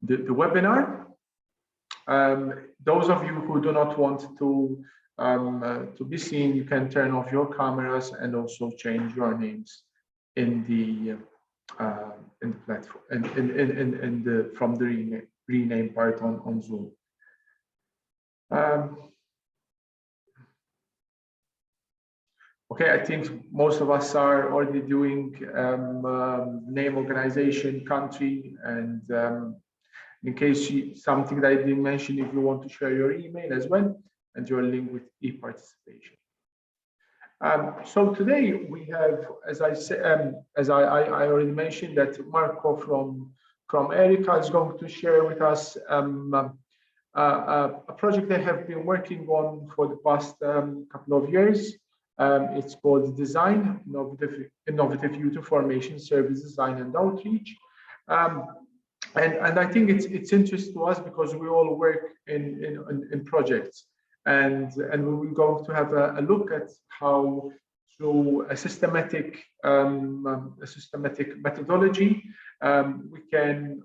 the webinar. Those of you who do not want to be seen, you can turn off your cameras and also change your names in the platform from the rename part on Zoom. Okay, I think most of us are already doing name, organization, country, and in case something that I didn't mention, if you want to share your email as well and your link with e-participation. So today we have, as I said, as I already mentioned, that Marco from Erica is going to share with us a project they have been working on for the past couple of years. It's called DesYIgn, Innovative Youth Information Service Design and Outreach. And I think it's interesting to us because we all work in projects, and we will go to have a look at how through a systematic methodology we can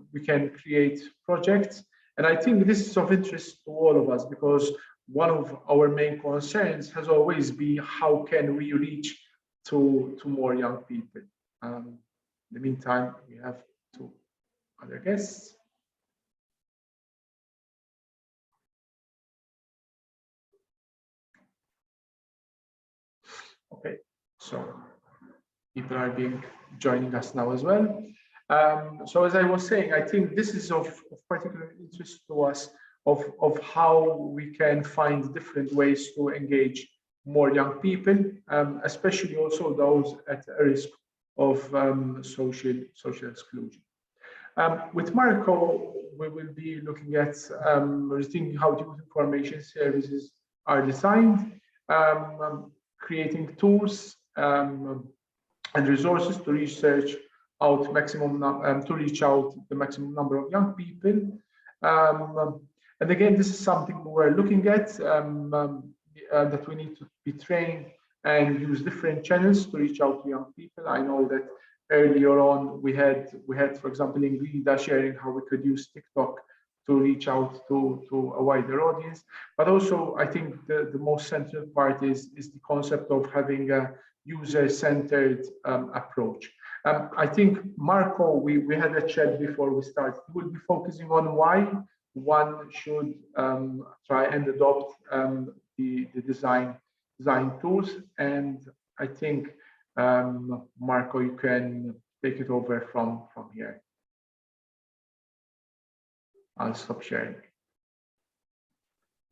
create projects. And I think this is of interest to all of us because one of our main concerns has always been how can we reach to more young people. In the meantime, we have two other guests. Okay, so people are joining us now as well. So as I was saying, I think this is of particular interest to us of how we can find different ways to engage more young people, especially also those at a risk of social exclusion. With Marco, we will be looking at rethinking how youth information services are designed, creating tools and resources to reach out the maximum number of young people. And again, this is something we're looking at, that we need to be trained and use different channels to reach out to young people. I know that earlier on we had, for example, Ingrida sharing how we could use TikTok to reach out to a wider audience. But also, I think the most central part is the concept of having a user-centered approach. I think, Marco, we had a chat before we started. We'll be focusing on why one should try and adopt the design tools. And I think, Marco, you can take it over from here. I'll stop sharing.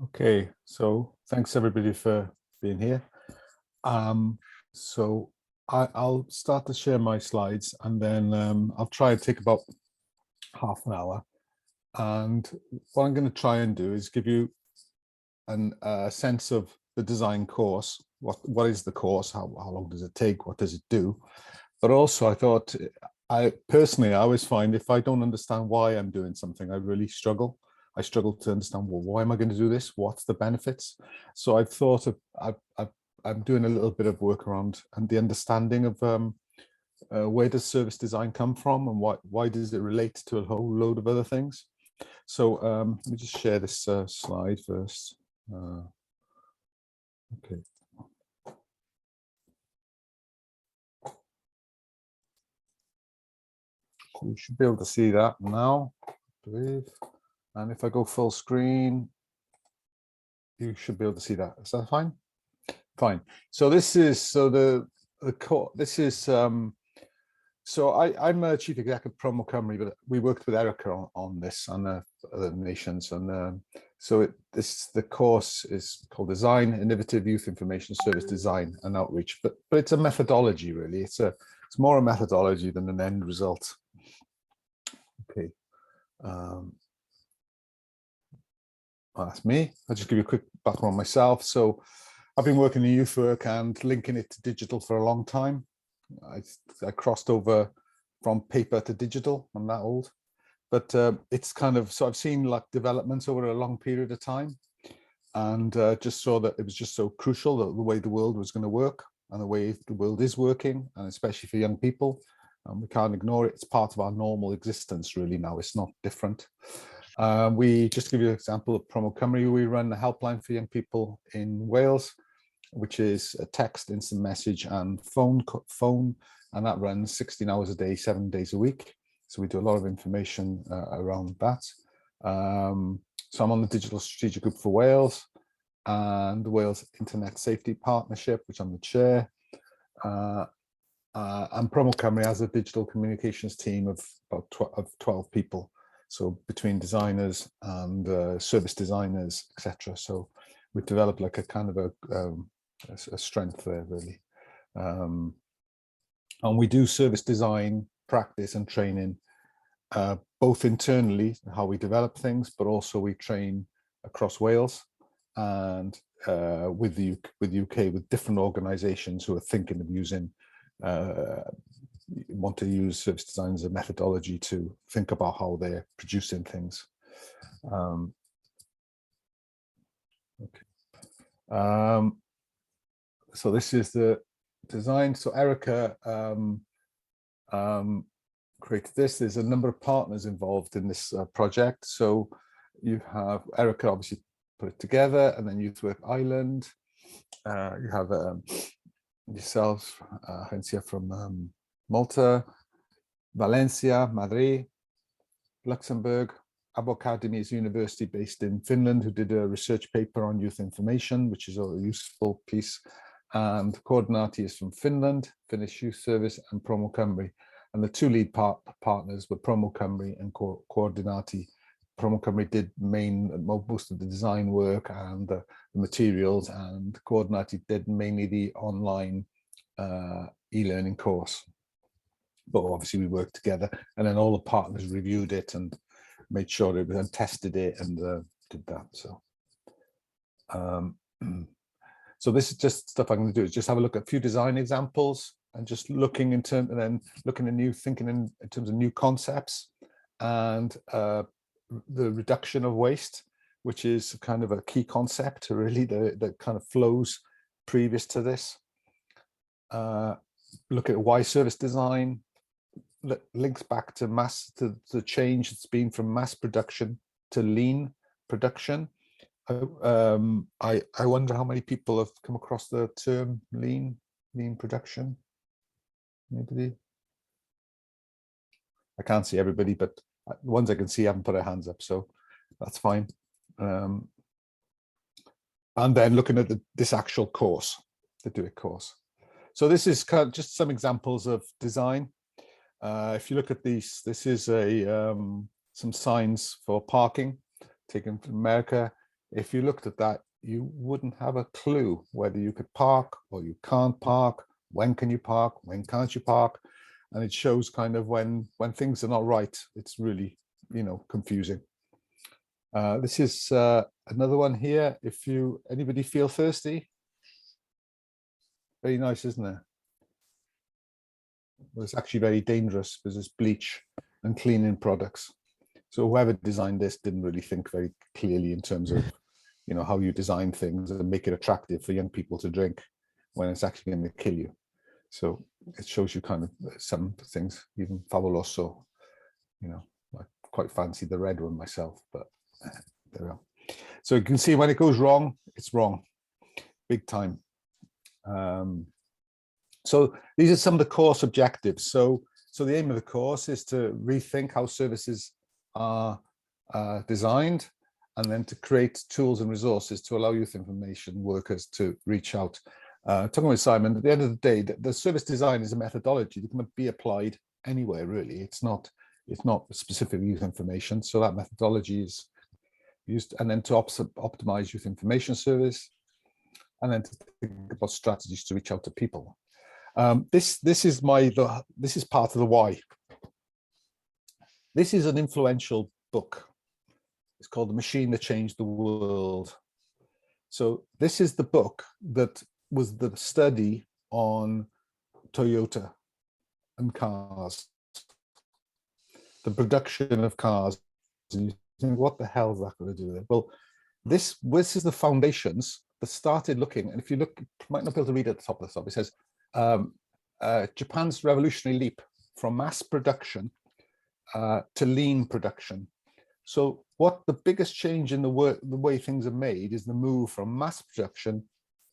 Okay, so thanks everybody for being here. So I'll start to share my slides, and then I'll try and take about half an hour. And what I'm going to try and do is give you a sense of the design course. What is the course? How long does it take? What does it do? But also, I thought, I always find if I don't understand why I'm doing something, I really struggle. I struggle to understand, well, why am I going to do this? What's the benefits? So I've thought of, I'm doing a little bit of work around and the understanding of where does service design come from, and why does it relate to a whole load of other things. So let me just share this slide first. Okay. You should be able to see that now, I believe. And if I go full screen, you should be able to see that. Is that fine? Fine. So this is the core. This is so I'm a chief executive at Promo Cymru, but we worked with Erica on this and other nations, and so the course is called DesYIgn, Innovative Youth Information Service Design and Outreach. But it's a methodology, really. It's more a methodology than an end result. Okay. That's me. I'll just give you a quick background on myself. So I've been working in youth work and linking it to digital for a long time. I crossed over from paper to digital. I'm that old, but it's kind of, so I've seen like developments over a long period of time, and just saw that it was just so crucial that the way the world was going to work and the way the world is working, and especially for young people. and we can't ignore it. It's part of our normal existence really now. It's not different. We just give you an example of Promo Cymru. We run a helpline for young people in Wales, which is a text, instant message, and phone, and that runs 16 hours a day, 7 days a week. So we do a lot of information around that. So I'm on the Digital Strategic Group for Wales and the Wales Internet Safety Partnership, which I'm the chair. And Promo Cymru has a digital communications team of about 12 people. So between designers and service designers, etc. So we've developed like a kind of a strength there, really. And we do service design practice and training, both internally, how we develop things, but also we train across Wales and with the UK, with different organisations who are thinking of using, want to use service design as a methodology to think about how they're producing things. Okay. So this is the design. So Erica created this. There's a number of partners involved in this project. So you have Erica obviously put it together, and then Youth Work Ireland. You have yourselves, Hencia from Malta, Valencia, Madrid, Luxembourg, Abo Academy is a university based in Finland who did a research paper on youth information, which is a useful piece. And Coordinati is from Finland, Finnish Youth Service, and Promo Cymru. And the two lead partners were Promo Cymru and Coordinati. Promo Cymru did most of the design work and the materials, and Coordinati did mainly the online e-learning course. But obviously we worked together, and then all the partners reviewed it and made sure it was, and tested it, and did that. So so this is just stuff I'm going to do, is just have a look at a few design examples and just looking in terms, and then looking at thinking in terms of new concepts, and the reduction of waste, which is kind of a key concept really that kind of flows previous to this. Look at why service design links back to the change it's been from mass production to lean production. I wonder how many people have come across the term lean production. Anybody? I can't see everybody, but the ones I can see haven't put their hands up, so that's fine. And then looking at this actual course, the DIGY course. So this is kind of just some examples of design. If you look at these, this is some signs for parking taken from America. If you looked at that, you wouldn't have a clue whether you could park or you can't park. When can you park? When can't you park? And it shows kind of when things are not right. It's really, confusing. This is another one here. If anybody feel thirsty? Very nice, isn't it? Well, it's actually very dangerous because it's bleach and cleaning products. So whoever designed this didn't really think very clearly in terms of, how you design things and make it attractive for young people to drink when it's actually going to kill you. So it shows you kind of some things, even Fabuloso, I quite fancy the red one myself, but there we go. So you can see when it goes wrong, it's wrong, big time. So these are some of the course objectives. So the aim of the course is to rethink how services are designed, and then to create tools and resources to allow youth information workers to reach out. Talking with Simon, at the end of the day, the service design is a methodology that can be applied anywhere, really. It's not specific youth information. So that methodology is used, and then to optimize youth information service, and then to think about strategies to reach out to people. This is part of the why. This is an influential book. It's called The Machine That Changed the World. So this is the book that was the study on Toyota and cars, the production of cars. And you think, what the hell is that going to do with it? Well, this is the foundations that started looking, and if you look, you might not be able to read at the top of the top, it says Japan's revolutionary leap from mass production to lean production. So what the biggest change in the way things are made is the move from mass production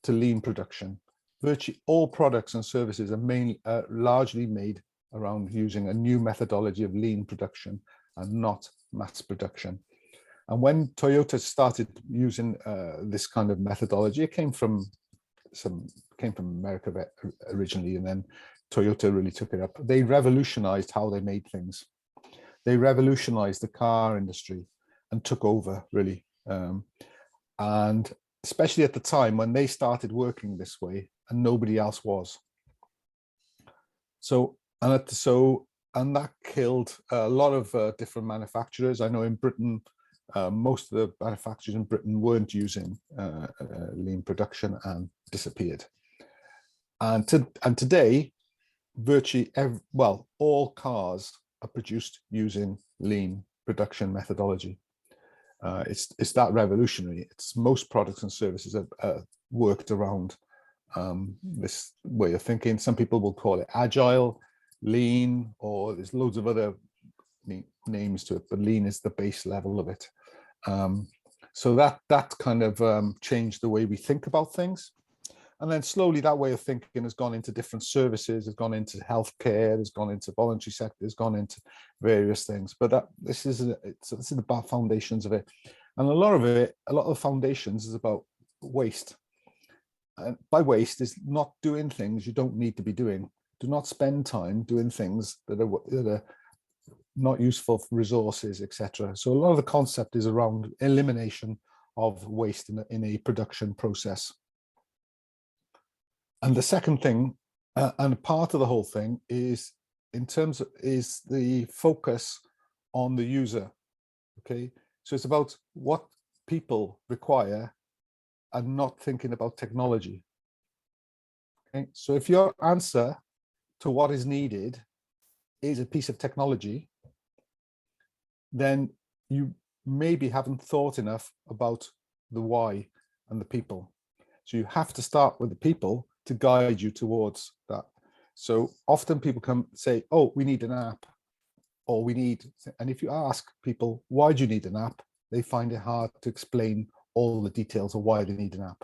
to lean production. Virtually all products and services are largely made around using a new methodology of lean production and not mass production. And when Toyota started using this kind of methodology, it came from America originally, and then Toyota really took it up. They revolutionized how they made things. They revolutionized the car industry and took over, really. And especially at the time when they started working this way and nobody else was. And that killed a lot of different manufacturers. I know in Britain, most of the manufacturers in Britain weren't using lean production and disappeared. And today, virtually all cars are produced using lean production methodology. It's that revolutionary. It's most products and services are worked around this way of thinking. Some people will call it agile, lean, or there's loads of other names to it, but lean is the base level of it. So that kind of changed the way we think about things. And then slowly that way of thinking has gone into different services, has gone into healthcare, has gone into voluntary sector, has gone into various things. But this is about foundations of it. And a lot of foundations is about waste. And by waste is not doing things you don't need to be doing. Do not spend time doing things that are not useful for resources, etc. So a lot of the concept is around elimination of waste in a production process. And the second thing, and part of the whole thing, is the focus on the user. Okay, so it's about what people require and not thinking about technology. Okay, so if your answer to what is needed is a piece of technology, then you maybe haven't thought enough about the why and the people. So you have to start with the people to guide you towards that. So often people come say, oh, we need an app, or we need, and if you ask people, why do you need an app? They find it hard to explain all the details of why they need an app,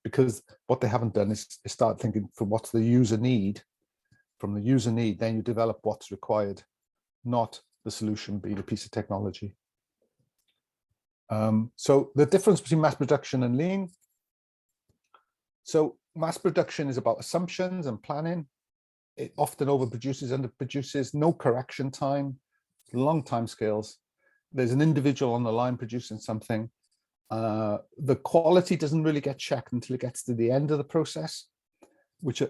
because what they haven't done is start thinking from what's the user need. From the user need, then you develop what's required, not the solution being a piece of technology. So the difference between mass production and lean. So mass production is about assumptions and planning. It often overproduces, underproduces, no correction time, long time scales. There's an individual on the line producing something. The quality doesn't really get checked until it gets to the end of the process, which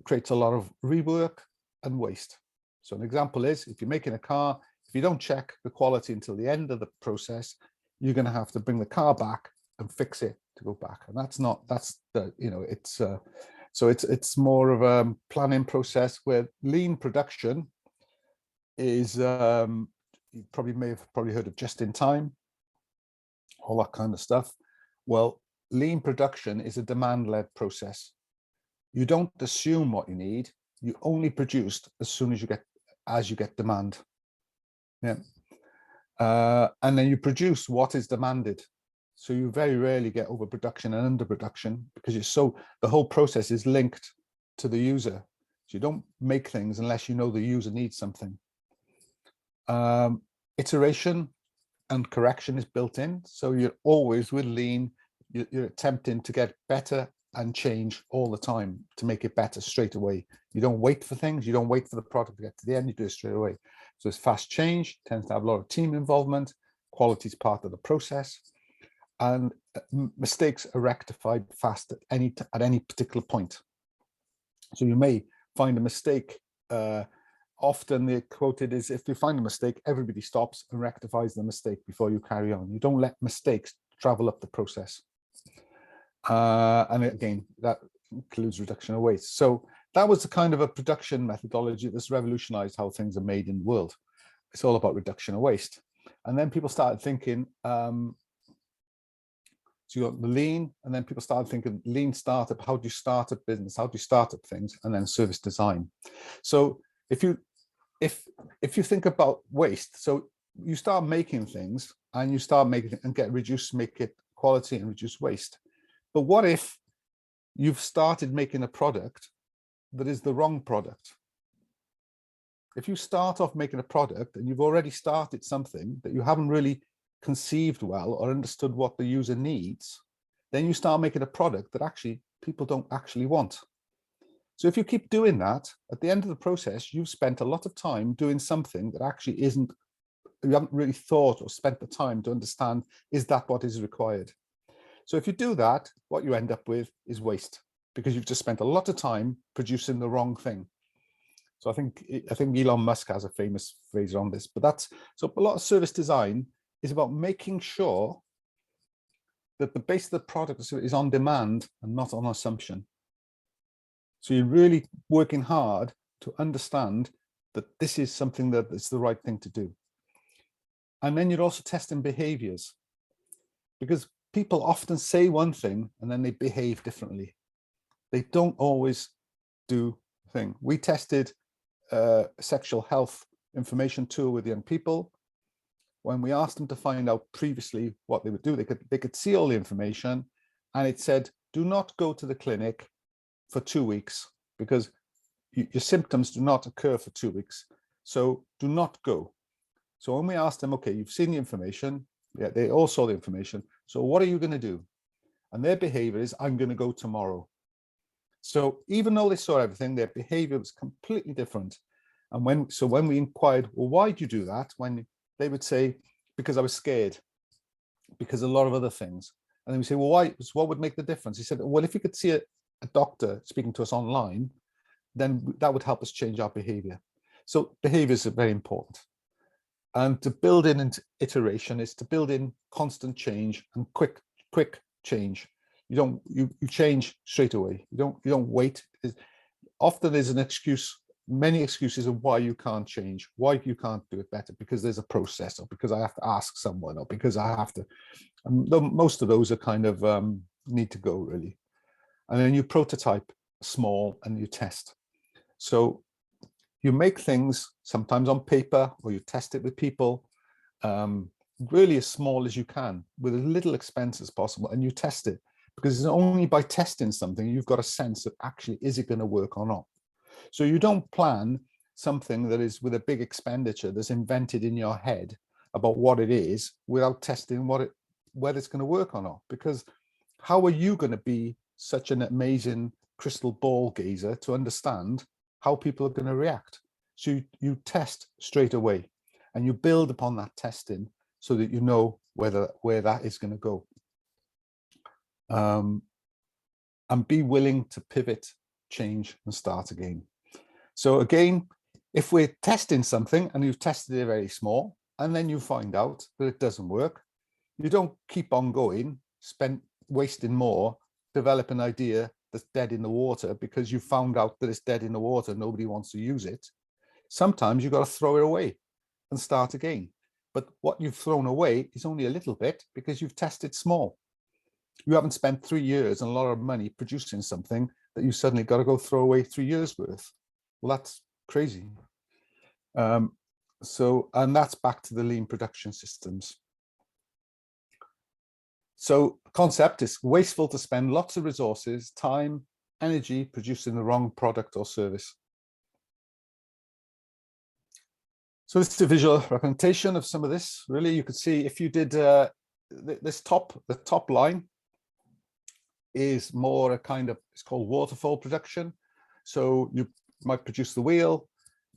creates a lot of rework and waste. So an example is, if you're making a car, if you don't check the quality until the end of the process, you're going to have to bring the car back and fix it to go back. And it's more of a planning process, where lean production is, you may have heard of just in time, all that kind of stuff. Well, lean production is a demand-led process. You don't assume what you need, you only produce as soon as you get demand. Yeah. And then you produce what is demanded. So you very rarely get overproduction and underproduction, because the whole process is linked to the user. So you don't make things unless you know the user needs something. Iteration and correction is built in. So you're always, with lean, you're attempting to get better and change all the time to make it better straight away. You don't wait for things. You don't wait for the product to get to the end. You do it straight away. So it's fast change, tends to have a lot of team involvement. Quality is part of the process. And mistakes are rectified fast at any particular point. So you may find a mistake. Often the quoted is, if you find a mistake, everybody stops and rectifies the mistake before you carry on. You don't let mistakes travel up the process. And again, that includes reduction of waste. So that was the kind of a production methodology that's revolutionized how things are made in the world. It's all about reduction of waste. And then people started thinking, so you got the lean, and then people started thinking lean startup. How do you start a business? How do you start up things? And then service design. So if you if you think about waste, so you start making things and you start making it and make it quality and reduce waste. But what if you've started making a product that is the wrong product? If you start off making a product and you've already started something that you haven't really conceived well or understood what the user needs, then you start making a product that actually people don't actually want. So if you keep doing that, at the end of the process, you've spent a lot of time doing something that actually isn't, you haven't really thought or spent the time to understand, is that what is required? So if you do that, what you end up with is waste, because you've just spent a lot of time producing the wrong thing. So I think Elon Musk has a famous phrase on this, but that's, so a lot of service design is about making sure that the base of the product is on demand and not on assumption. So you're really working hard to understand that this is something that is the right thing to do. And then you're also testing behaviors, because people often say one thing and then they behave differently. They don't always do the thing. We tested a sexual health information tool with young people. When we asked them to find out previously what they would do, they could see all the information, and it said, do not go to the clinic for 2 weeks because your symptoms do not occur for 2 weeks. So do not go. So when we asked them, okay, you've seen the information. Yeah, they all saw the information. So what are you going to do? And their behavior is, I'm going to go tomorrow. So even though they saw everything, their behavior was completely different. And when we inquired, well, why did you do that? When they would say, because I was scared, because a lot of other things. And then we say, well, why? So what would make the difference? He said, well, if you could see a doctor speaking to us online, then that would help us change our behavior. So behaviors are very important. And to build in iteration is to build in constant change and quick change. You change straight away. You don't wait. Often there's an excuse, many excuses of why you can't change, why you can't do it better, because there's a process, or because I have to ask someone, or because I have to. And most of those are kind of need to go, really. And then you prototype small and you test. So you make things sometimes on paper, or you test it with people, really as small as you can, with as little expense as possible, and you test it, because it's only by testing something you've got a sense of actually, is it going to work or not. So you don't plan something that is with a big expenditure that's invented in your head about what it is without testing whether it's going to work or not, because how are you going to be such an amazing crystal ball gazer to understand how people are going to react? So you test straight away, and you build upon that testing so that you know where that is going to go. And be willing to pivot, change, and start again. So again, if we're testing something and you've tested it very small, and then you find out that it doesn't work, you don't keep on going, wasting more, develop an idea that's dead in the water because you found out that it's dead in the water, nobody wants to use it. Sometimes you've got to throw it away and start again. But what you've thrown away is only a little bit because you've tested small. You haven't spent 3 years and a lot of money producing something that you suddenly got to go throw away 3 years worth. Well, that's crazy. And that's back to the lean production systems. So concept is wasteful to spend lots of resources, time, energy producing the wrong product or service. So this is a visual representation of some of this. Really, you could see if you did the top line is more a kind of, it's called waterfall production. So you might produce the wheel,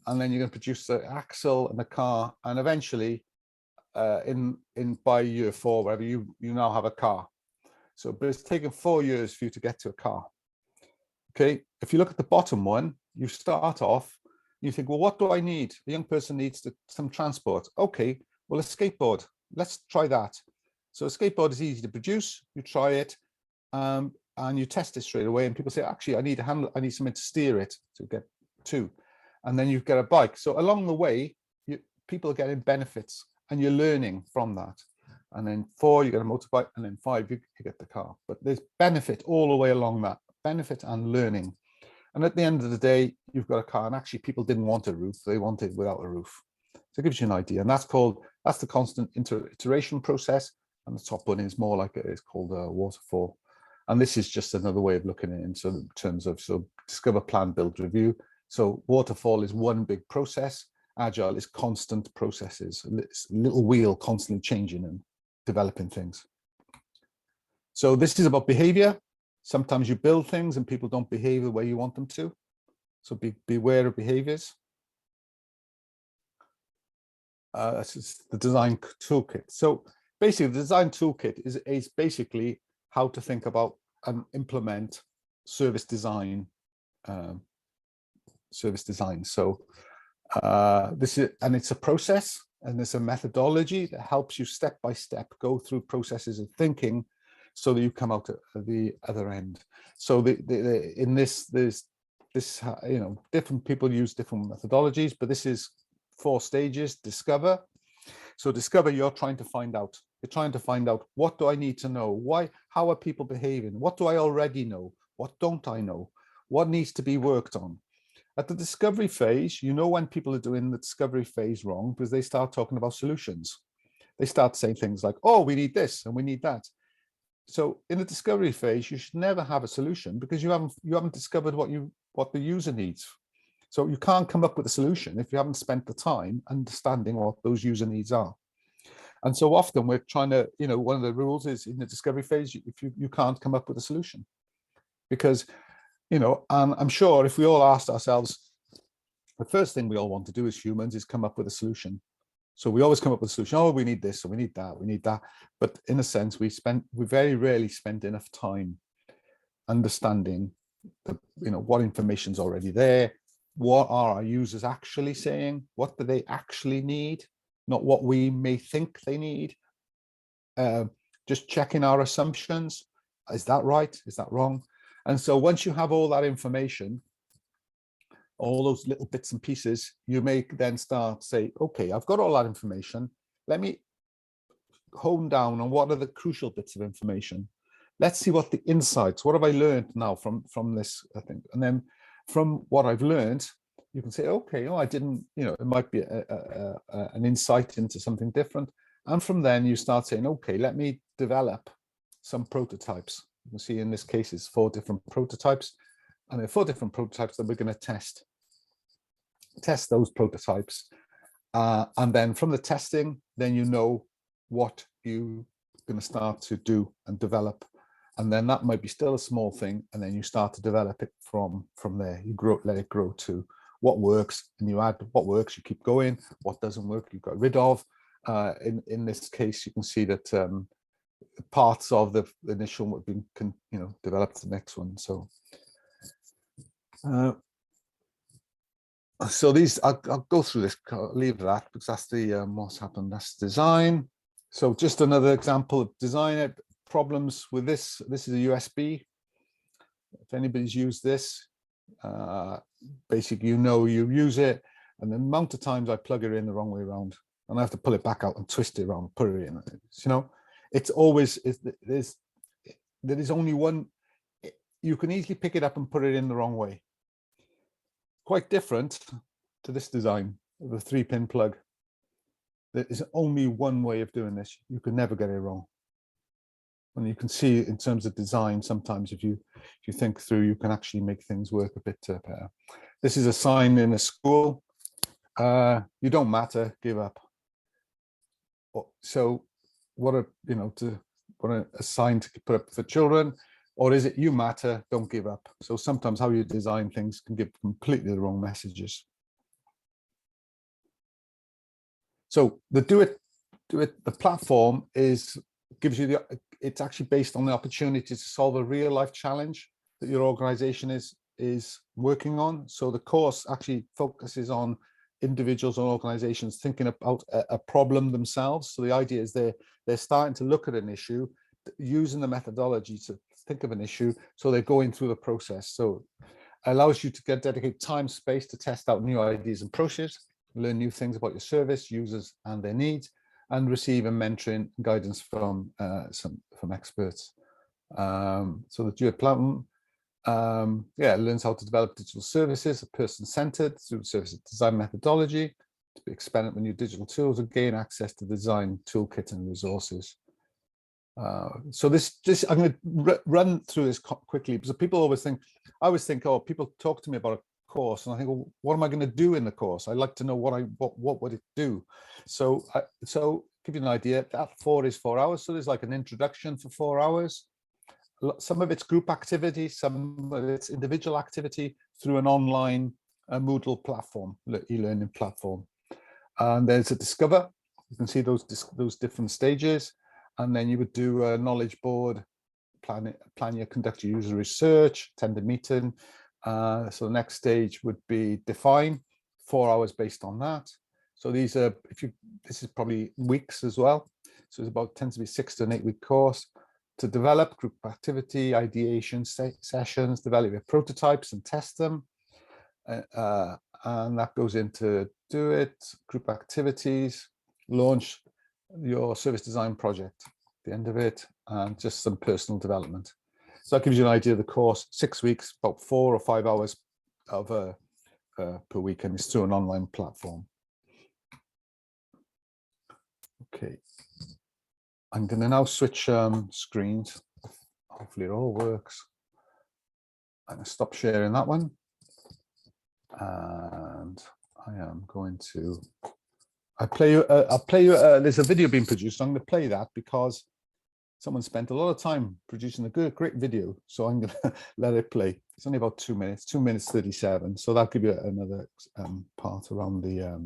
and then you're going to produce the axle and the car, and eventually by year 4, wherever you now have a car. So, but it's taken 4 years for you to get to a car. Okay, if you look at the bottom one, you start off, you think, well, what do I need? A young person needs some transport. Okay, well, a skateboard, let's try that. So a skateboard is easy to produce, you try it, and you test it straight away, and people say, actually, I need a handle, I need something to steer it to get to. And then you get a bike. So along the way, people are getting benefits, and you're learning from that. And then 4, you get a motorbike, and then 5, you get the car. But there's benefit all the way along that, benefit and learning. And at the end of the day, you've got a car, and actually people didn't want a roof, they wanted without a roof. So it gives you an idea, and that's the constant iteration process. And the top one is more like it's called a waterfall. And this is just another way of looking at it in terms of discover, plan, build, review. So waterfall is one big process. Agile is constant processes, it's a little wheel constantly changing and developing things. So this is about behavior. Sometimes you build things and people don't behave the way you want them to. So be aware of behaviors. This is the design toolkit. So basically the design toolkit is basically how to think about and implement service design. So it's a process, and it's a methodology that helps you step by step go through processes of thinking so that you come out at the other end. So in this, there's this, different people use different methodologies, but this is 4 stages. Discover. So discover, you're trying to find out. You're trying to find out, what do I need to know? Why? How are people behaving? What do I already know? What don't I know? What needs to be worked on? At the discovery phase, you know when people are doing the discovery phase wrong, because they start talking about solutions. They start saying things like, oh, we need this and we need that. So in the discovery phase, you should never have a solution, because you haven't discovered what the user needs. So you can't come up with a solution if you haven't spent the time understanding what those user needs are. And so often we're trying to, one of the rules is in the discovery phase, if you can't come up with a solution, because, and I'm sure if we all asked ourselves, the first thing we all want to do as humans is come up with a solution. So we always come up with a solution. Oh, we need this, or we need that, we need that. But in a sense, we very rarely spend enough time understanding what information's already there. What are our users actually saying? What do they actually need? Not what we may think they need. Just checking our assumptions. Is that right? Is that wrong? And so once you have all that information, all those little bits and pieces, you may then start to say, okay, I've got all that information. Let me hone down on what are the crucial bits of information. Let's see what the insights, what have I learned now from this, I think. And then from what I've learned, you can say, okay, I didn't, it might be an insight into something different. And from then you start saying, okay, let me develop some prototypes. You can see in this case, it's 4 different prototypes. And there are 4 different prototypes that we're going to test those prototypes. And then from the testing, then you know what you're going to start to do and develop. And then that might be still a small thing. And then you start to develop it from there. You let it grow to what works, and you add what works, you keep going. What doesn't work, you got rid of. In this case, you can see that parts of the initial have been, developed to the next one. So these, I'll go through this, I'll leave that, because that's the what's happened. That's design. So just another example of design problems with this. This is a USB. If anybody's used this, basically, you use it, and the amount of times I plug it in the wrong way around, and I have to pull it back out and twist it around, put it in. It's always, there is only one. You can easily pick it up and put it in the wrong way. Quite different to this design of a 3-pin plug. There is only one way of doing this. You can never get it wrong. And you can see in terms of design, sometimes if you think through, you can actually make things work a bit better. This is a sign in a school. You don't matter, give up. So what a sign to put up for children, or is it you matter, don't give up? So sometimes how you design things can give completely the wrong messages. So the the platform gives you it's actually based on the opportunity to solve a real life challenge that your organization is working on. So the course actually focuses on individuals and organizations thinking about a problem themselves. So the idea is they're starting to look at an issue, using the methodology to think of an issue. So they're going through the process. So it allows you to dedicate time, space to test out new ideas and processes, learn new things about your service, users and their needs, and receive a mentoring guidance from experts. So the DIGY platform, Yeah, it learns how to develop digital services, person-centered through service design methodology, to experiment with new digital tools and gain access to design toolkit and resources. So this I'm going to run through this quickly, because people always think, I always think, oh, people talk to me about a course and I think, well, what am I going to do in the course? I'd like to know what would it do. So give you an idea, that 4 is 4 hours. So there's like an introduction for 4 hours. Some of it's group activity, some of it's individual activity through an online Moodle platform, e-learning platform. And there's a discover. You can see those different stages. And then you would do a knowledge board, plan your conduct your user research, attend a meeting. So the next stage would be define, 4 hours based on that. So these are, this is probably weeks as well. So it's tends to be 6 to 8 week course. To develop group activity, ideation sessions, develop your prototypes and test them. And that goes into do it, group activities, launch your service design project at the end of it, and just some personal development. So that gives you an idea of the course. 6 weeks, about 4 or 5 hours of per week, and it's through an online platform. Okay. I'm going to now switch screens. Hopefully it all works. I'm going to stop sharing that one. And I am going to, I'll play you, there's a video being produced. I'm going to play that because someone spent a lot of time producing a great video. So I'm going to let it play. It's only about 2 minutes, 2 minutes 37. So that'll give you another part around the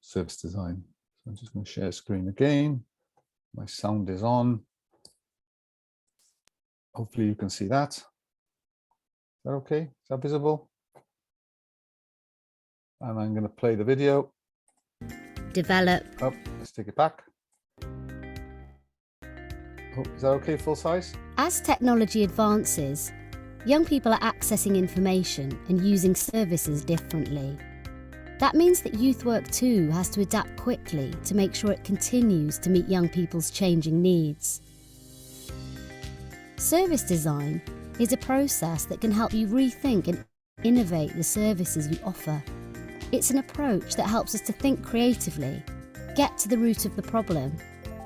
service design. So I'm just going to share screen again. My sound is on. Hopefully you can see that. Is that okay? Is that visible? And I'm going to play the video. Develop. Oh, let's take it back. Oh, is that okay, full size? As technology advances, young people are accessing information and using services differently. That means that youth work too has to adapt quickly to make sure it continues to meet young people's changing needs. Service design is a process that can help you rethink and innovate the services you offer. It's an approach that helps us to think creatively, get to the root of the problem,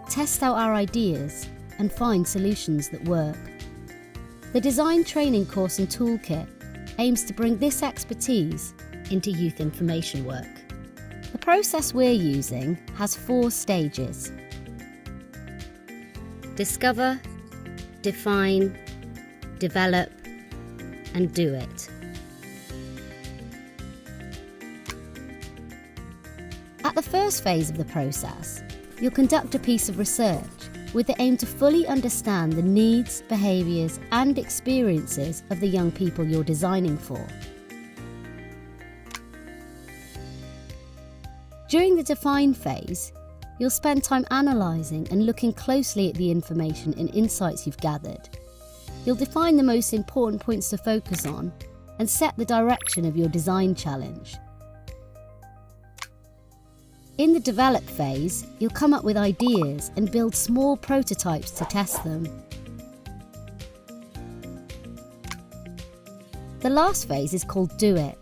test out our ideas, and find solutions that work. The Design Training Course and Toolkit aims to bring this expertise into youth information work. The process we're using has 4 stages: discover, define, develop, and do it. At the first phase of the process, you'll conduct a piece of research with the aim to fully understand the needs, behaviours, and experiences of the young people you're designing for. During the define phase, you'll spend time analysing and looking closely at the information and insights you've gathered. You'll define the most important points to focus on and set the direction of your design challenge. In the develop phase, you'll come up with ideas and build small prototypes to test them. The last phase is called do it,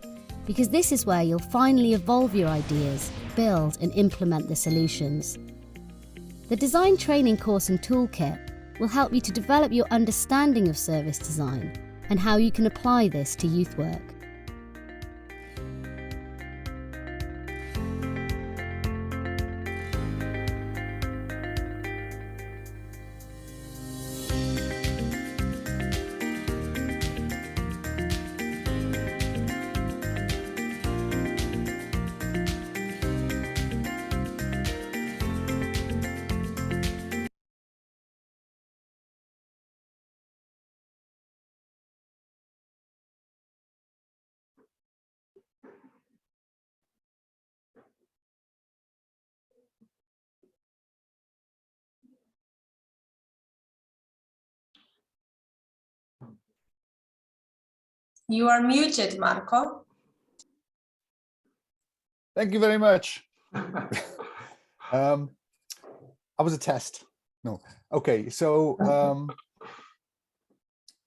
because this is where you'll finally evolve your ideas, build and implement the solutions. The Design Training Course and Toolkit will help you to develop your understanding of service design and how you can apply this to youth work. You are muted, Marco. Thank you very much. That was a test. No. Okay, so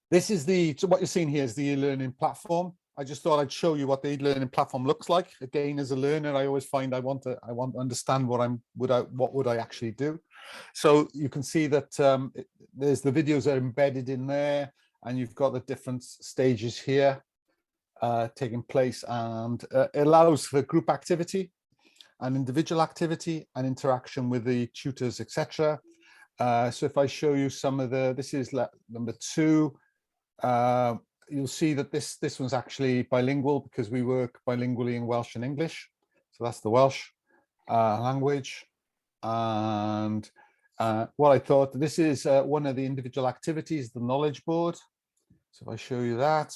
This is so what you're seeing here is the e-learning platform. I just thought I'd show you what the e-learning platform looks like. Again, as a learner, I always find I want to understand what would I actually do. So you can see that there's the videos are embedded in there, and you've got the different stages here taking place, and it allows for group activity and individual activity and interaction with the tutors, etc. So if I show you some of this is number 2. You'll see that this one's actually bilingual because we work bilingually in Welsh and English. So that's the Welsh language. And what I thought, this is one of the individual activities, the knowledge board. So if I show you that.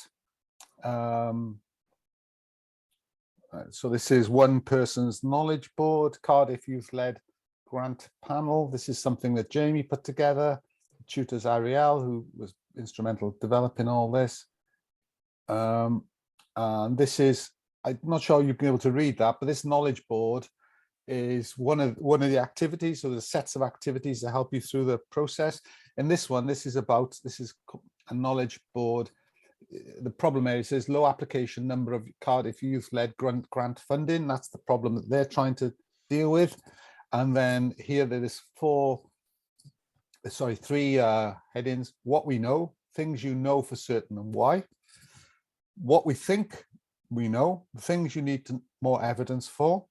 So this is one person's knowledge board, Cardiff Youth-led grant panel. This is something that Jamie put together. Tutors Ariel, who was instrumental in developing all this. And this is, I'm not sure you'll be able to read that, but this knowledge board is one of the activities, so the sets of activities that help you through the process. And this is a knowledge board. The problem area says low application number of Cardiff Youth-led grant funding. That's the problem that they're trying to deal with. And then here there is 3 headings: what we know, things you know for certain and why, what we think we know, the things you need more evidence for,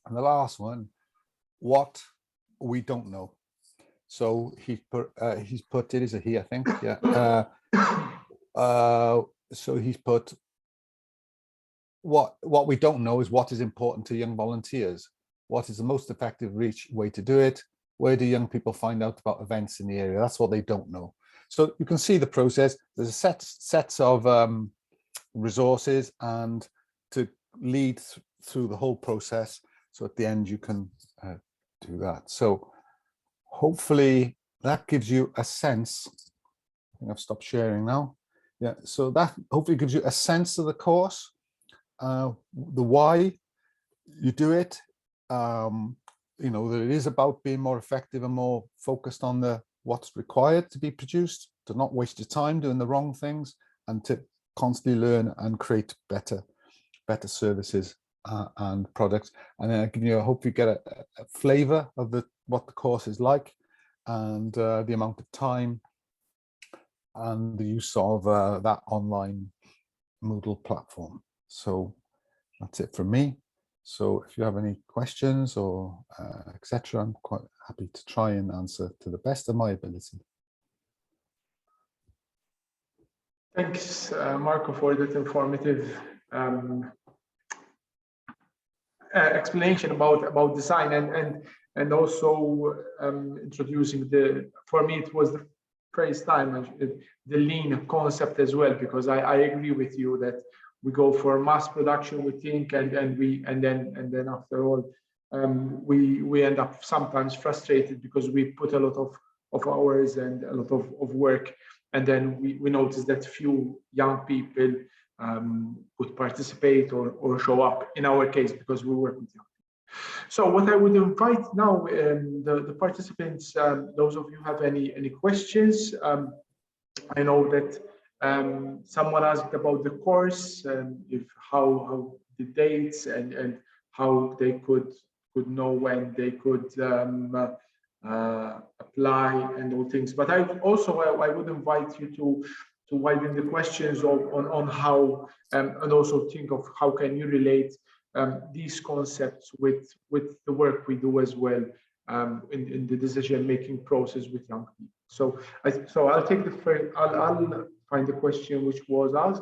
and the last one, what we don't know. So he's put it is a he, I think, yeah. So he's put what we don't know is what is important to young volunteers. What is the most effective way to do it? Where do young people find out about events in the area? That's what they don't know. So you can see the process. There's a sets of resources and to lead through the whole process. So at the end, you can do that. So hopefully that gives you a sense. I think I've stopped sharing now. Yeah, so that hopefully gives you a sense of the course, the why you do it. You know, that it is about being more effective and more focused on what's required to be produced, to not waste your time doing the wrong things, and to constantly learn and create better services and products. And then I give you, I hope you get a flavor of what the course is like, and the amount of time and the use of that online Moodle platform. So that's it from me. So if you have any questions or etc., I'm quite happy to try and answer to the best of my ability. Thanks, Marco, for that informative explanation about design and also introducing for me it was the first time the lean concept as well, because I agree with you that we go for mass production, we think, and then after all we end up sometimes frustrated because we put a lot of hours and a lot of work, and then we notice that few young people would participate or show up, in our case, because we work with young people. So what I would invite now the participants, those of you who have any questions. I know that someone asked about the course, if how the dates and how they could know when they could apply and all things. But I would invite you to widen the questions on how and also think of how can you relate these concepts with the work we do as well in the decision-making process with young people. So I'll take the first. I'll find the question which was asked.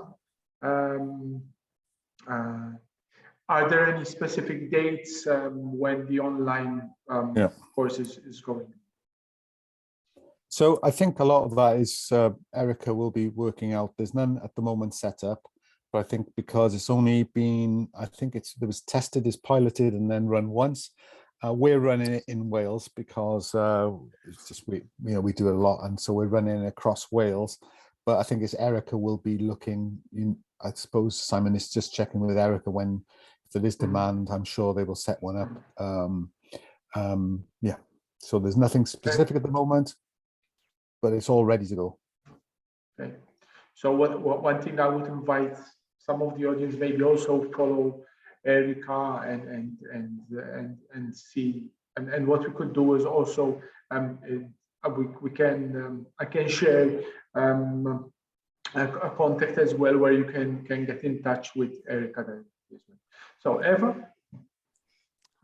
Are there any specific dates when the online course is going? So I think a lot of that is Erica will be working out. There's none at the moment set up, but I think because it's only been, I think it was tested, is piloted, and then run once. We're running it in Wales because it's just we do a lot, and so we're running it across Wales. But I think it's Erica will be looking. I suppose Simon is just checking with Erica when, if there is demand, I'm sure they will set one up. Yeah. So there's nothing specific at the moment, but it's all ready to go. Okay. So one thing I would invite some of the audience maybe also follow Erica and see, and what we could do is also we can I can share a contact as well where you can get in touch with Erica directly as well. So Eva.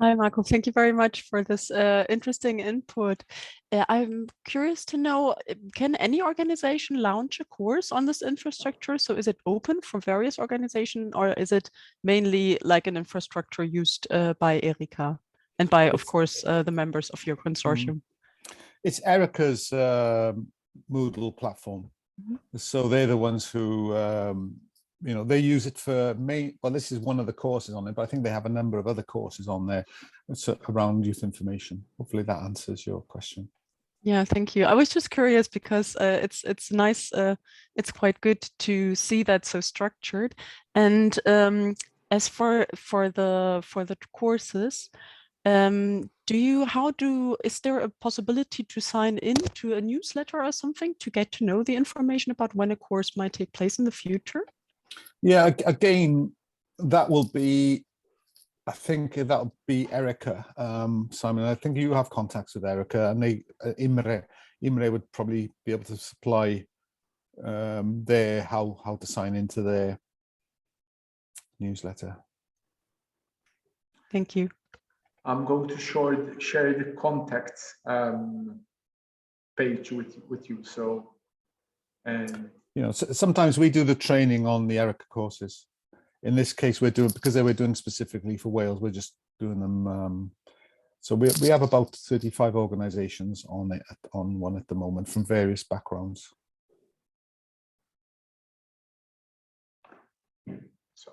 Hi, Marco. Thank you very much for this interesting input. I'm curious to know, can any organization launch a course on this infrastructure? So is it open for various organizations, or is it mainly like an infrastructure used by Erica and by, of course, the members of your consortium? It's Erica's Moodle platform. So they're the ones who you know, they use it for well, this is one of the courses on it, but I think they have a number of other courses on there around youth information. Hopefully that answers your question. Yeah, thank you. I was just curious because it's nice. It's quite good to see that so structured. And as for the courses, is there a possibility to sign in to a newsletter or something to get to know the information about when a course might take place in the future? Yeah, again, that will be, I think that'll be Erica, Simon. I think you have contacts with Erica, and Imre would probably be able to supply how to sign into their newsletter. Thank you. I'm going to share the contacts page with you. So, and you know, sometimes we do the training on the Erica courses. In this case, we're doing, because they were doing specifically for Wales, we're just doing them. So we have about 35 organizations on one at the moment from various backgrounds. So,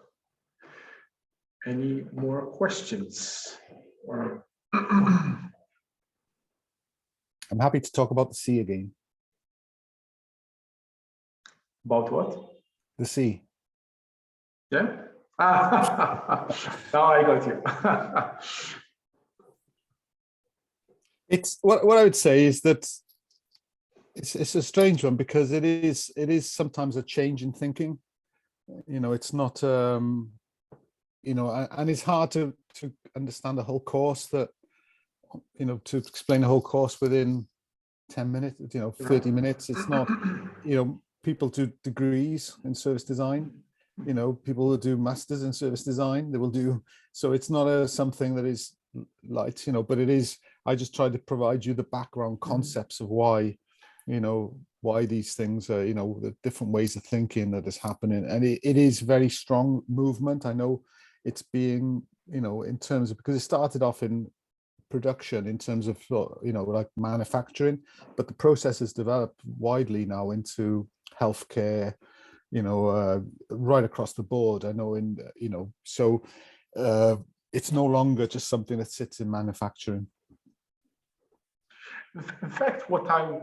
any more questions? I'm happy to talk about the sea again. About what? The sea. Yeah. Now I got you. It's what I would say is that it's a strange one, because it is sometimes a change in thinking. You know, it's not you know, and it's hard to understand a whole course that, you know, to explain a whole course within 10 minutes, you know, 30 minutes. It's not, you know, people do degrees in service design, you know, people who do masters in service design, they will do, so it's not something that is light, you know, but it is, I just try to provide you the background concepts of why, you know, why these things are, you know, the different ways of thinking that is happening. And it is very strong movement. I know it's being, you know, in terms of, because it started off in production in terms of, you know, like manufacturing, but the process has developed widely now into healthcare, you know, right across the board. I know in, you know, so it's no longer just something that sits in manufacturing. In fact, sorry,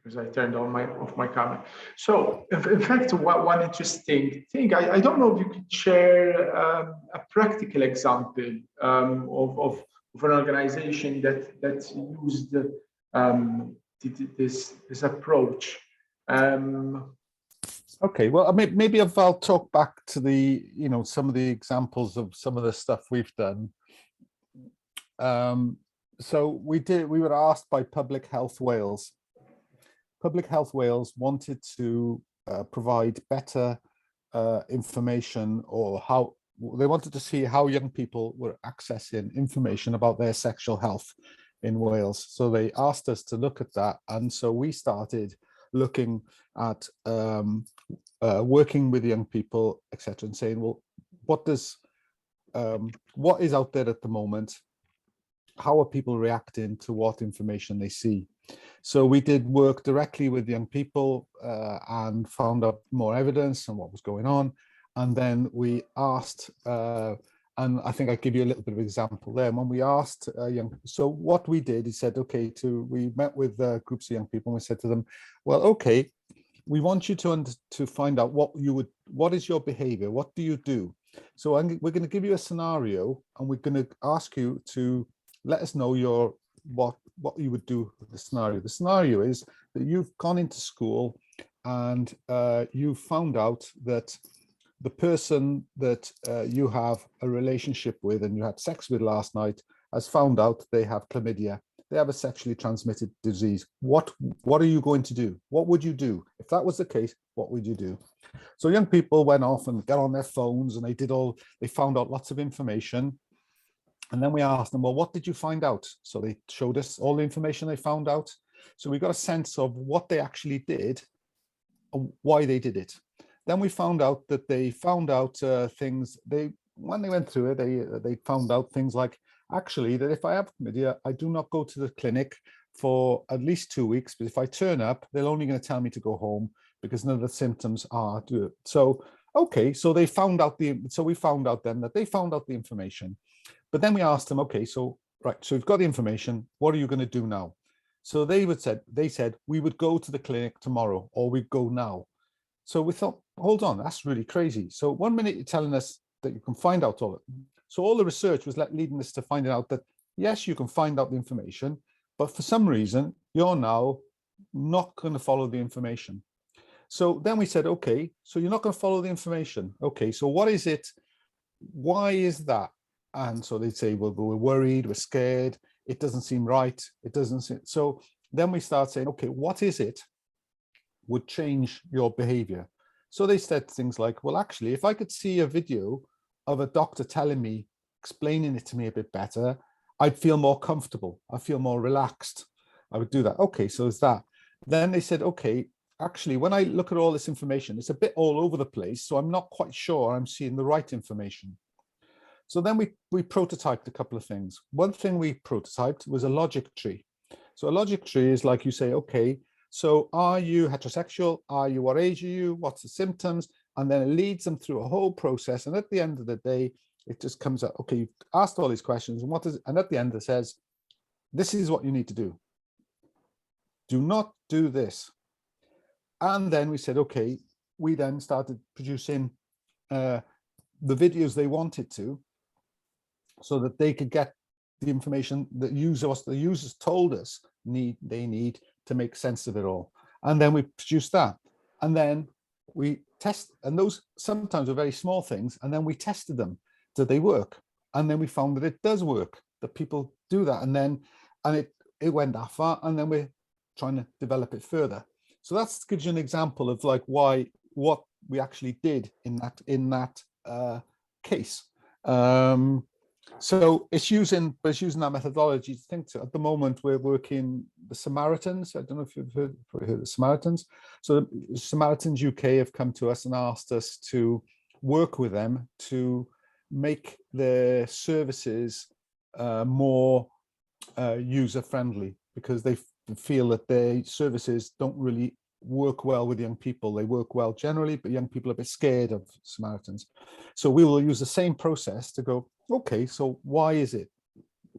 because I turned on off my camera. So, in fact, one interesting thing, I don't know if you could share a practical example of an organization that used this approach. Okay, well, maybe I'll talk back to the, you know, some of the examples of some of the stuff we've done. So we were asked by Public Health Wales. Public Health Wales wanted to provide better information, or how they wanted to see how young people were accessing information about their sexual health in Wales. So they asked us to look at that. And so we started looking at working with young people, etc., and saying, well, what is out there at the moment? How are people reacting to what information they see? So we did work directly with young people and found out more evidence on what was going on. And then we asked, and I think I give you a little bit of example there. When we asked so what we did, he said, okay, we met with groups of young people, and we said to them, well, okay, we want you to find out what is your behavior? What do you do? So we're going to give you a scenario, and we're going to ask you to let us know your what you would do with the scenario. The scenario is that you've gone into school and you found out that the person that you have a relationship with and you had sex with last night has found out they have chlamydia. They have a sexually transmitted disease. What are you going to do? What would you do? If that was the case, what would you do? So young people went off and got on their phones and they found out lots of information. And then we asked them, well, what did you find out? So they showed us all the information they found out. So we got a sense of what they actually did and why they did it. Then we found out that they found out things, when they went through it, they found out things like, actually, that if I have chlamydia, I do not go to the clinic for at least 2 weeks, but if I turn up, they're only going to tell me to go home because none of the symptoms are due. So, okay, so we found out then that they found out the information. But then we asked them, okay, so right, so we've got the information, what are you going to do now? So they said, we would go to the clinic tomorrow, or we'd go now. So we thought, hold on, that's really crazy. So 1 minute you're telling us that you can find out all of it. So all the research was leading us to finding out that, yes, you can find out the information, but for some reason, you're now not going to follow the information. So then we said, okay, so you're not going to follow the information. Okay, so what is it? Why is that? And so they'd say, well, we're worried, we're scared, it doesn't seem right, it doesn't seem. So then we start saying, okay, what is it would change your behavior? So they said things like, well, actually, if I could see a video of a doctor telling me, explaining it to me a bit better, I'd feel more comfortable. I feel more relaxed. I would do that. Okay, so it's that. Then they said, okay, actually, when I look at all this information, it's a bit all over the place. So I'm not quite sure I'm seeing the right information. So then we prototyped a couple of things. One thing we prototyped was a logic tree. So a logic tree is like you say, okay, so are you heterosexual? Are you, what age are you? What's the symptoms? And then it leads them through a whole process. And at the end of the day, it just comes out, okay, you've asked all these questions and at the end it says, this is what you need to do. Do not do this. And then we said, okay, we then started producing the videos they wanted to, so that they could get the information that the users told us they need to make sense of it all. And then we produced that. And then we test, and those sometimes are very small things, and then we tested them. Did they work? And then we found that it does work, that people do that. And then it went that far, and then we're trying to develop it further. So that gives you an example of like what we actually did in that case. So it's using that methodology to think to. At the moment, we're working the Samaritans. I don't know if you've heard of the Samaritans. So the Samaritans UK have come to us and asked us to work with them to make their services more user-friendly, because they feel that their services don't really work well with young people. They work well generally, but young people are a bit scared of Samaritans. So we will use the same process to go, okay, so why is it,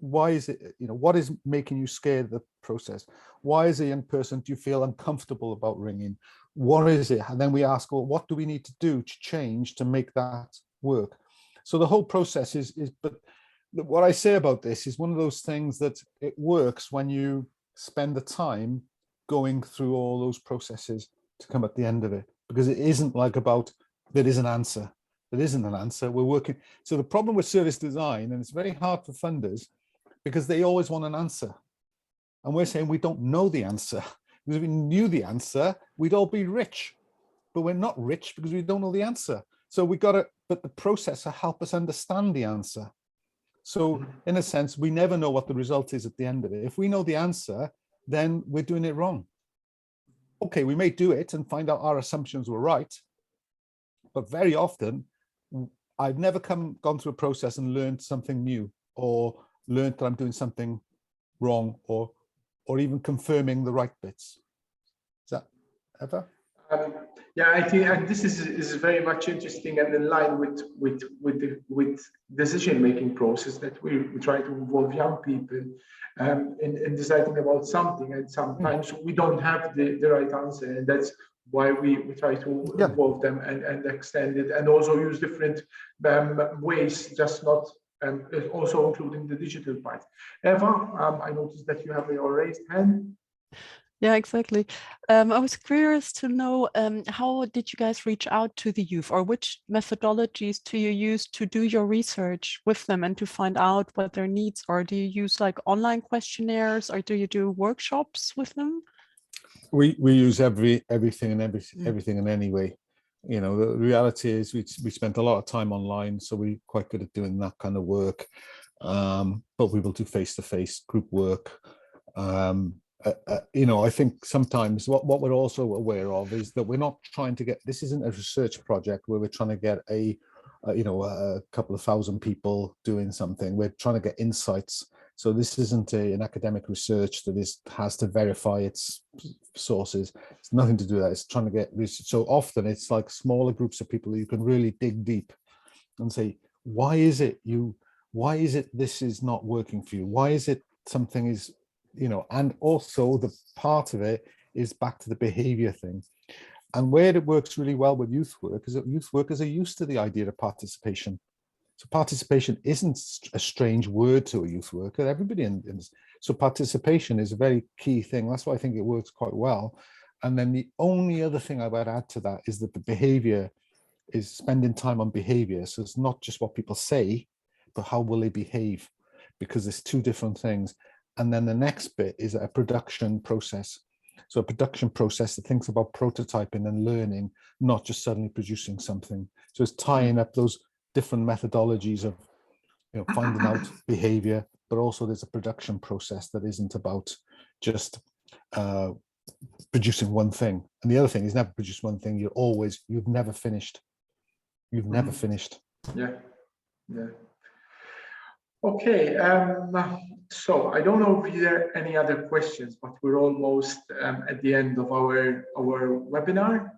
you know, what is making you scared of the process? Why as a young person do you feel uncomfortable about ringing? What is it? And then we ask, well, what do we need to do to change to make that work? So the whole process but what I say about this is one of those things that it works when you spend the time going through all those processes to come at the end of it, because it isn't like about, there is an answer. There isn't an answer. We're working. So the problem with service design, and it's very hard for funders, because they always want an answer. And we're saying we don't know the answer. Because if we knew the answer, we'd all be rich. But we're not rich because we don't know the answer. So we got to, but the process will help us understand the answer. So in a sense, we never know what the result is at the end of it. If we know the answer, then we're doing it wrong. Okay, we may do it and find out our assumptions were right, but very often I've never gone through a process and learned something new, or learned that I'm doing something wrong, or even confirming the right bits. Is that ever? Yeah, I think, and this is very much interesting and in line with decision-making process that we try to involve young people in deciding about something, and sometimes we don't have the right answer, and that's why we try to involve them and extend it, and also use different ways, just not also including the digital part. Eva, I noticed that you have your raised hand. Yeah, exactly. I was curious to know how did you guys reach out to the youth, or which methodologies do you use to do your research with them and to find out what their needs are? Do you use like online questionnaires, or do you do workshops with them? We use everything in any way. You know, the reality is we spent a lot of time online, so we're quite good at doing that kind of work. But we will do face-to-face group work. You know, I think sometimes what we're also aware of is that we're not trying to get, this isn't a research project where we're trying to get a couple of thousand people doing something. We're trying to get insights. So this isn't an academic research that has to verify its sources. It's nothing to do with that. It's trying to get research. So often it's like smaller groups of people you can really dig deep and say, why is it this is not working for you? Why is it something is, you know, and also the part of it is back to the behavior thing. And where it works really well with youth work is that youth workers are used to the idea of participation. So participation isn't a strange word to a youth worker. Everybody so participation is a very key thing. That's why I think it works quite well. And then the only other thing I would add to that is that the behavior is spending time on behavior. So it's not just what people say, but how will they behave? Because there's two different things. And then the next bit is a production process. So a production process that thinks about prototyping and learning, not just suddenly producing something. So it's tying up those different methodologies of, you know, finding out behavior, but also there's a production process that isn't about just producing one thing. And the other thing is never produce one thing. You've never finished. You've never finished. Yeah. Okay, so I don't know if there are any other questions, but we're almost at the end of our webinar.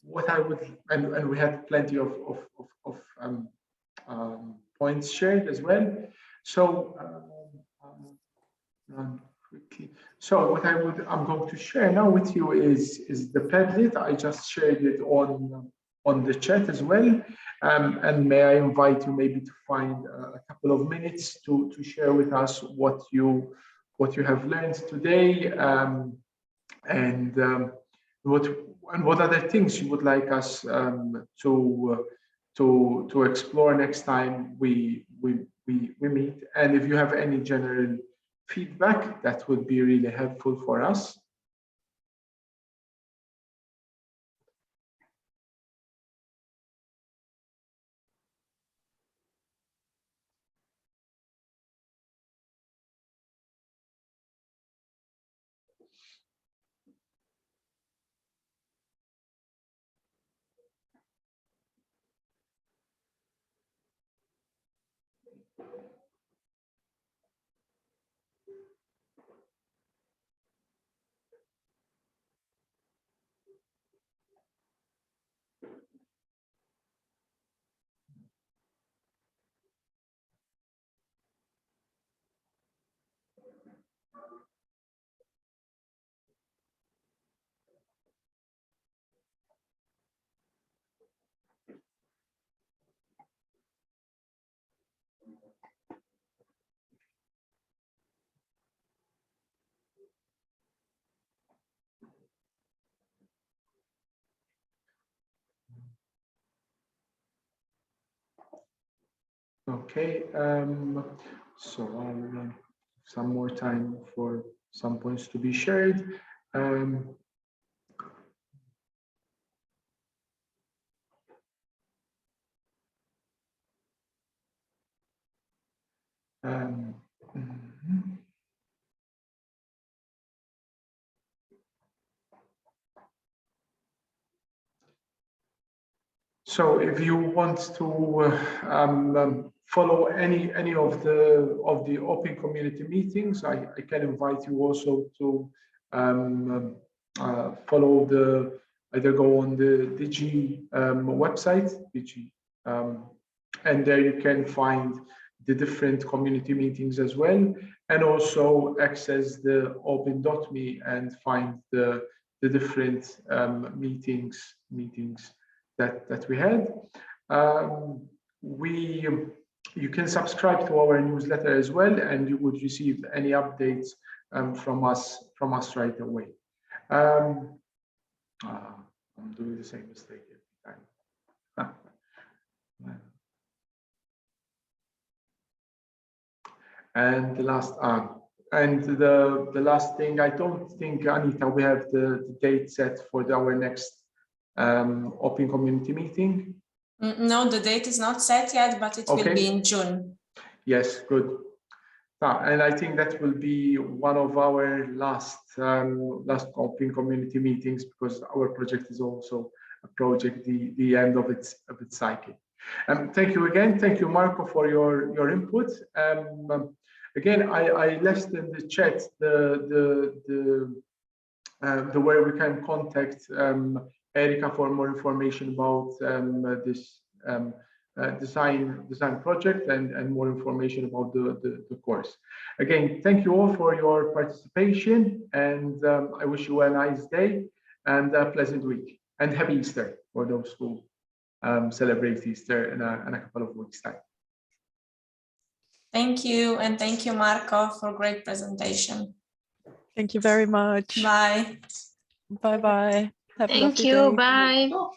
What I would, and we had plenty of points shared as well. So run quickly. So what I'm going to share now with you is the Padlet. I just shared it on the chat as well. And may I invite you maybe to find a couple of minutes to share with us what you have learned today, and what other things you would like us to explore next time we meet. And if you have any general feedback, that would be really helpful for us. Okay, so I'll some more time for some points to be shared. So if you want to follow any of the open community meetings, I can invite you also to follow either go on the DIGY website, DIGY, and there you can find the different community meetings as well, and also access the open.me and find the different meetings that we had. you can subscribe to our newsletter as well, and you would receive any updates from us right away. I'm doing the same mistake every time. And the last the last thing, I don't think, Anita, we have the date set for our next open community meeting. No, the date is not set yet, but it will be in June. Yes, good. And I think that will be one of our last open community meetings, because our project is also approaching the end of its cycle. Thank you again. Thank you, Marco, for your input. Again, I left in the chat the where we can contact Erika for more information about this design project and more information about the course. Again, thank you all for your participation, and I wish you a nice day and a pleasant week, and happy Easter for those who celebrate Easter in a couple of weeks' time. Thank you, and thank you, Marco, for great presentation. Thank you very much. Bye. Bye-bye. Have a Thank lovely you. day. Bye.